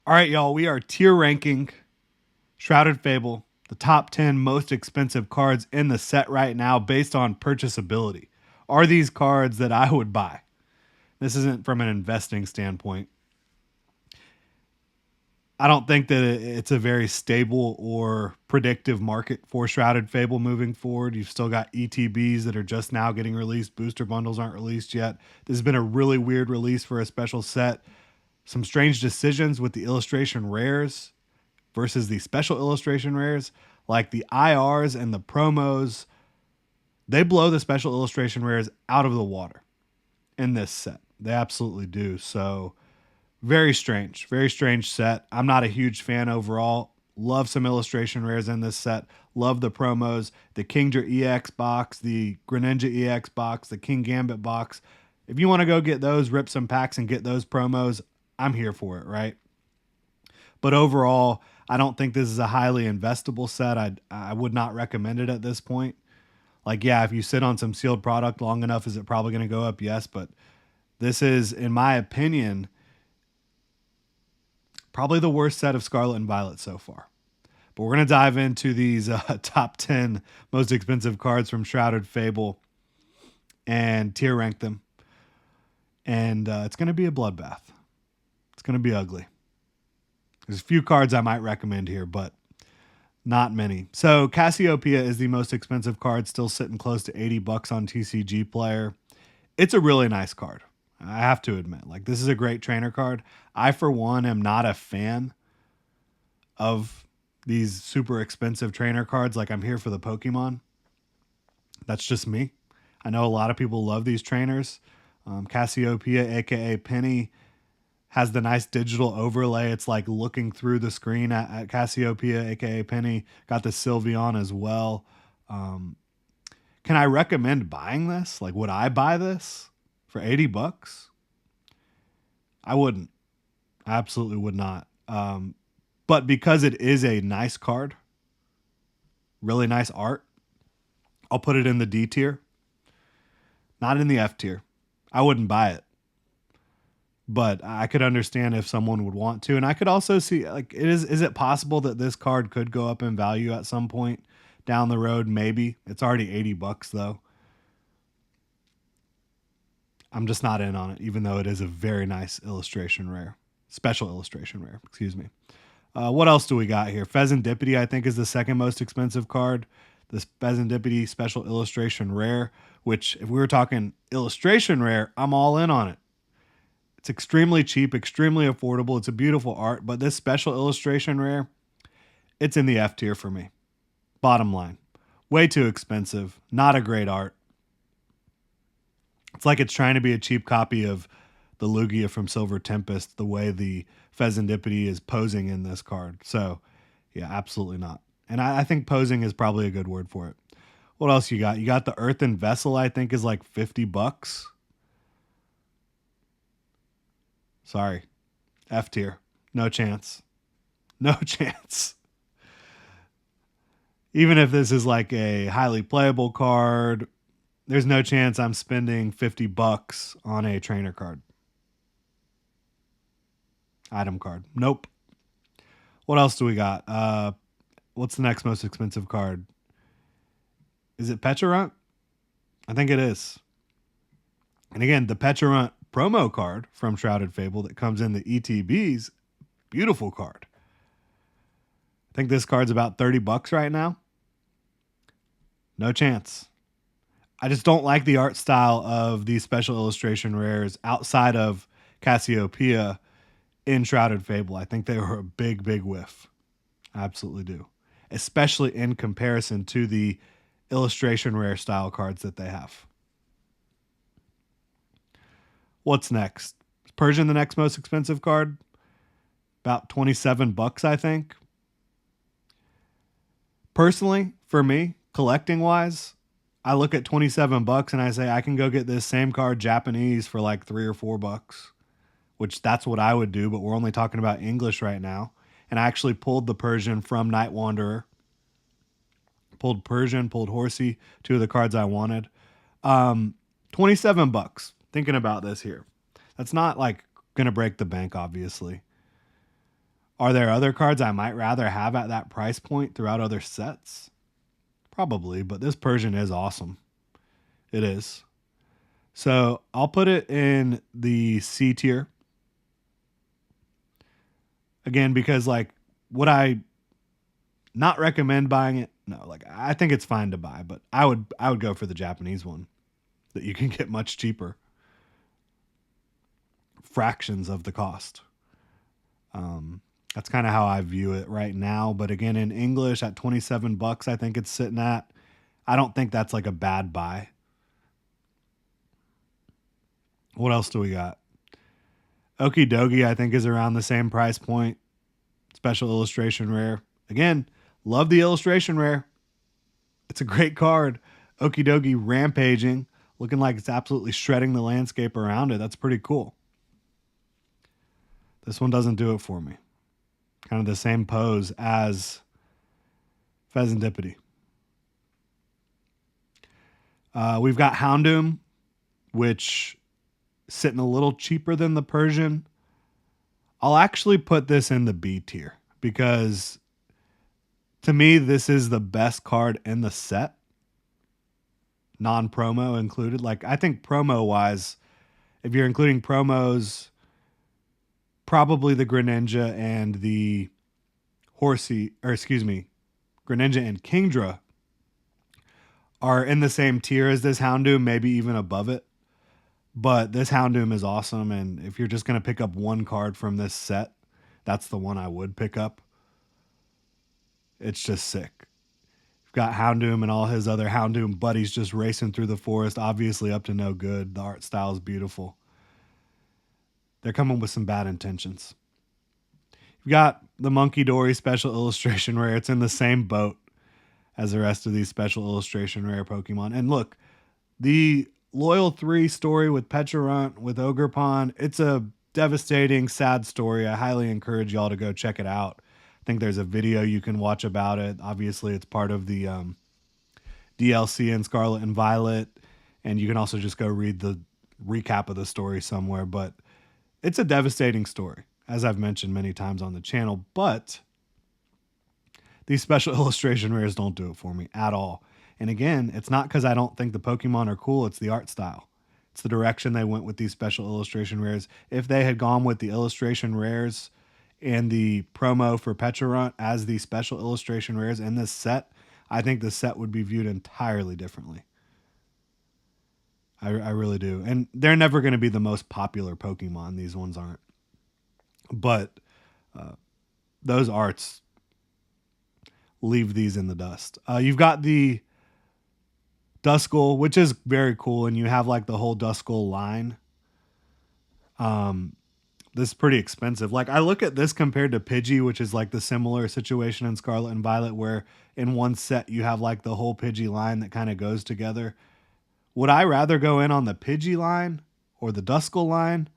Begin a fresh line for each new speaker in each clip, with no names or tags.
All right, y'all, we are tier ranking Shrouded Fable, the top 10 most expensive cards in the set right now based on purchasability. Are these cards that I would buy? This isn't from an investing standpoint. I don't think that it's a very stable or predictive market for Shrouded Fable moving forward. You've still got ETBs that are just now getting released. Booster bundles aren't released yet. This has been a really weird release for a special set. Some strange decisions with the illustration rares versus the special illustration rares, like the IRs and the promos. They blow the special illustration rares out of the water in this set. They absolutely do. So very strange set. I'm not a huge fan overall. Love some illustration rares in this set. Love the promos, the Kingdra EX box, the Greninja EX box, the King Gambit box. If you want to go get those, rip some packs and get those promos, I'm here for it, right? But overall, I don't think this is a highly investable set. I would not recommend it at this point. Like, yeah, if you sit on some sealed product long enough, is it probably going to go up? Yes, but this is, in my opinion, probably the worst set of Scarlet and Violet so far. But we're going to dive into these top 10 most expensive cards from Shrouded Fable and tier rank them. And it's going to be a bloodbath. It's going to be ugly. There's a few cards I might recommend here, but not many. So Cassiopeia is the most expensive card, still sitting close to $80 on TCG Player. It's a really nice card. I have to admit, like, this is a great trainer card. I, for one, am not a fan of these super expensive trainer cards. Like, I'm here for the Pokemon. That's just me. I know a lot of people love these trainers. Cassiopeia, aka Penny, has the nice digital overlay. It's like looking through the screen at Cassiopeia, aka Penny. Got the Sylveon as well. Um, can I recommend buying this? Like, would I buy this for $80? I wouldn't. I absolutely would not. But because it is a nice card, really nice art, I'll put it in the D tier, not in the F tier. I wouldn't buy it, but I could understand if someone would want to, and I could also see, like, it is it possible that this card could go up in value at some point down the road? Maybe. It's already $80 though. I'm just not in on it, even though it is a very nice illustration rare, special illustration rare. Excuse me. What else do we got here? Pheasantipity, I think, is the second most expensive card. This Pheasantipity special illustration rare, which, if we were talking illustration rare, I'm all in on it. It's extremely cheap, extremely affordable. It's a beautiful art, but this special illustration rare, it's in the F tier for me. Bottom line, way too expensive. Not a great art. It's like it's trying to be a cheap copy of the Lugia from Silver Tempest, the way the Pheasantipity is posing in this card. So, yeah, absolutely not. And I think posing is probably a good word for it. What else you got? You got the Earthen Vessel, I think, is like $50. Sorry. F tier. No chance. No chance. Even if this is like a highly playable card, there's no chance I'm spending $50 on a trainer card. Item card. Nope. What else do we got? What's the next most expensive card? Is it Pecharunt? I think it is. And again, the Pecharunt promo card from Shrouded Fable that comes in the ETBs, beautiful card. I think this card's about $30 right now. No chance. I just don't like the art style of these special illustration rares outside of Cassiopeia in Shrouded Fable. I think they were a big, big whiff. I absolutely do. Especially in comparison to the illustration rare style cards that they have. What's next? Is Persian the next most expensive card? About $27, I think. Personally, for me, collecting wise, I look at $27 and I say I can go get this same card Japanese for like $3 or $4, which that's what I would do, but we're only talking about English right now. And I actually pulled the Persian from Night Wanderer. Pulled Persian, pulled Horsey, two of the cards I wanted. 27 bucks. Thinking about this here. That's not like gonna break the bank, obviously. Are there other cards I might rather have at that price point throughout other sets? Probably, but this Persian is awesome. It is. So I'll put it in the C tier. Again, because like, would I not recommend buying it? No, like I think it's fine to buy, but I would go for the Japanese one that you can get much cheaper. Fractions of the cost. That's kind of how I view it right now. But again, in English at 27 bucks, I think it's sitting at. I don't think that's like a bad buy. What else do we got? Okie Dogie, I think, is around the same price point. Special illustration rare. Again, love the illustration rare. It's a great card. Okie Dogie rampaging, looking like it's absolutely shredding the landscape around it. That's pretty cool. This one doesn't do it for me. Kind of the same pose as Pheasantipity. We've got Houndoom, which sitting a little cheaper than the Persian. I'll actually put this in the B tier because to me, this is the best card in the set. Non-promo included. Like, I think promo-wise, if you're including promos, probably the Greninja and the Greninja and Kingdra are in the same tier as this Houndoom, maybe even above it. But this Houndoom is awesome, and if you're just going to pick up one card from this set, that's the one I would pick up. It's just sick. You've got Houndoom and all his other Houndoom buddies just racing through the forest, obviously up to no good. The art style is beautiful. They're coming with some bad intentions. You've got the Monkey Dory special illustration rare. It's in the same boat as the rest of these special illustration rare Pokemon. And look, the Loyal 3 story with Pecharunt, with Ogerpon, it's a devastating, sad story. I highly encourage y'all to go check it out. I think there's a video you can watch about it. Obviously, it's part of the DLC in Scarlet and Violet, and you can also just go read the recap of the story somewhere. But it's a devastating story, as I've mentioned many times on the channel. But these special illustration rares don't do it for me at all. And again, it's not because I don't think the Pokemon are cool. It's the art style. It's the direction they went with these special illustration rares. If they had gone with the illustration rares and the promo for Pecharunt as the special illustration rares in this set, I think the set would be viewed entirely differently. I really do. And they're never going to be the most popular Pokemon. These ones aren't. But those arts leave these in the dust. You've got the Duskull, which is very cool, and you have like the whole Duskull line. This is pretty expensive. Like, I look at this compared to Pidgey, which is like the similar situation in Scarlet and Violet, where in one set you have like the whole Pidgey line that kind of goes together. Would I rather go in on the Pidgey line or the Duskull line?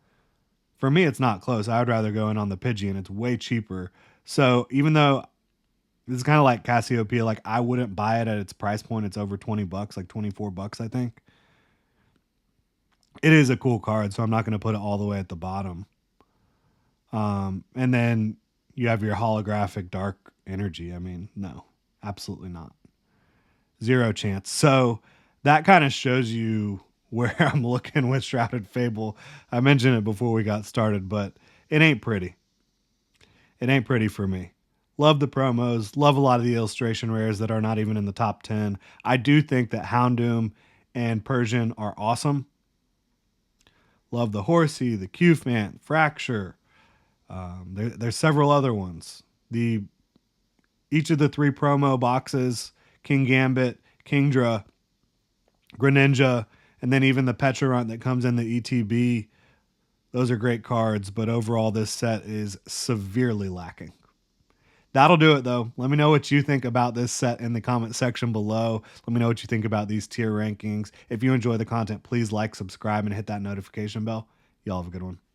For me, it's not close. I would rather go in on the Pidgey, and it's way cheaper. So even though this is kind of like Cassiopeia, like I wouldn't buy it at its price point. It's over 20 bucks, like 24 bucks, I think. It is a cool card, so I'm not going to put it all the way at the bottom. And then you have your holographic dark energy. I mean, no, absolutely not. Zero chance. So that kind of shows you where I'm looking with Shrouded Fable. I mentioned it before we got started, but it ain't pretty. It ain't pretty for me. Love the promos. Love a lot of the illustration rares that are not even in the top 10. I do think that Houndoom and Persian are awesome. Love the Horsey, the Q-Fan, Fracture. There's several other ones. Each of the 3 promo boxes, King Gambit, Kingdra, Greninja, and then even the Pecharunt that comes in the ETB. Those are great cards, but overall this set is severely lacking. That'll do it, though. Let me know what you think about this set in the comment section below. Let me know what you think about these tier rankings. If you enjoy the content, please like, subscribe, and hit that notification bell. Y'all have a good one.